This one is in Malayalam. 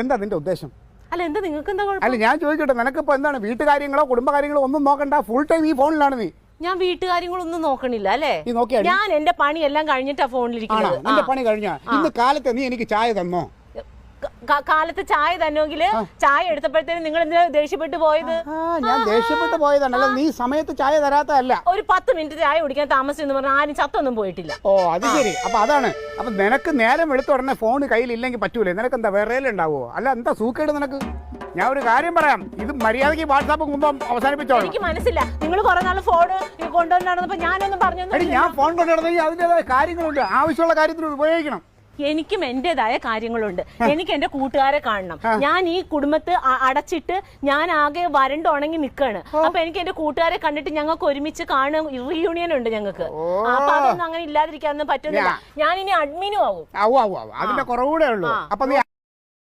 എന്താ നിന്റെ ഉദ്ദേശം? അല്ല എന്താ നിങ്ങൾക്ക് എന്താ കുഴപ്പം? അല്ല ഞാൻ ചോദിക്കട്ടെ, നിനക്കിപ്പോ എന്താണ് വീട്ടുകാര്യങ്ങളോ കുടുംബകാര്യങ്ങളോ ഒന്നും നോക്കണ്ട, ഫുൾ ടൈം ഈ ഫോണിലാണ് നീ? ഞാൻ വീട്ടുകാര്യങ്ങളൊന്നും നോക്കണില്ല അല്ലേ. നീ നോക്കിയാ ഞാൻ എന്റെ പണിയെല്ലാം കഴിഞ്ഞിട്ടാ ഫോണിലിരിക്കുന്നത്. നിന്റെ പണി കഴിഞ്ഞാ ഇന്ന് കാലത്ത് നീ എനിക്ക് ചായ തന്നോ? കാലത്ത് ചായ തന്നെങ്കിൽ ചായ എടുത്തപ്പോഴത്തേനും നിങ്ങൾ എന്തിനാ ദേഷ്യപ്പെട്ടു പോയത്? ഞാൻ ദേഷ്യപ്പെട്ടു പോയതാണ്, അല്ല നീ സമയത്ത് ചായ തരാത്തല്ല. ഒരു 10 മിനിറ്റ് ചായ കുടിക്കാൻ താമസം എന്ന് പറഞ്ഞാൽ ആരും ചത്തൊന്നും പോയിട്ടില്ല. ഓ അത് ശരി. അപ്പൊ അതാണ്. അപ്പൊ നിനക്ക് നേരം എടുത്ത ഉടനെ ഫോൺ കയ്യിലില്ലെങ്കിൽ പറ്റൂലേ? നിനക്ക് എന്താ വിറയലുണ്ടാവോ? അല്ല എന്താ സൂക്കേട് നിനക്ക്? ഞാൻ ഒരു കാര്യം പറയാം, ഇത് മര്യാദയ്ക്ക് വാട്സാപ്പ് മുമ്പ് അവസാനിപ്പിച്ചോളൂ. എനിക്ക് മനസ്സില്ല, നിങ്ങൾ കുറെ നാൾ ഫോൺ കൊണ്ടുവന്നിരുന്നപ്പോ ഞാനൊന്നും പറഞ്ഞു. ഞാൻ ഫോൺ കൊണ്ടുവരണമെങ്കിൽ അതിൻ്റെതായ കാര്യങ്ങളുണ്ട്, ആവശ്യമുള്ള കാര്യത്തിന് ഉപയോഗിക്കണം. എനിക്കും എന്റേതായ കാര്യങ്ങളുണ്ട്. എനിക്ക് എന്റെ കൂട്ടുകാരെ കാണണം. ഞാൻ ഈ കുടുംബത്ത് അടച്ചിട്ട് ഞാൻ ആകെ വരണ്ട് ഉണങ്ങി നിൽക്കാണ്. അപ്പൊ എനിക്ക് എന്റെ കൂട്ടുകാരെ കണ്ടിട്ട് ഞങ്ങൾക്ക് ഒരുമിച്ച് കാണും, റീയൂണിയൻ ഉണ്ട് ഞങ്ങൾക്ക്. അപ്പൊ അതൊന്നും അങ്ങനെ ഇല്ലാതിരിക്കാനൊന്നും പറ്റുന്നില്ല. ഞാൻ ഇനി അഡ്മിനും ആവും. അതിന്റെ കുറവുകൂടെ ഉള്ളൂ. അപ്പൊ നീ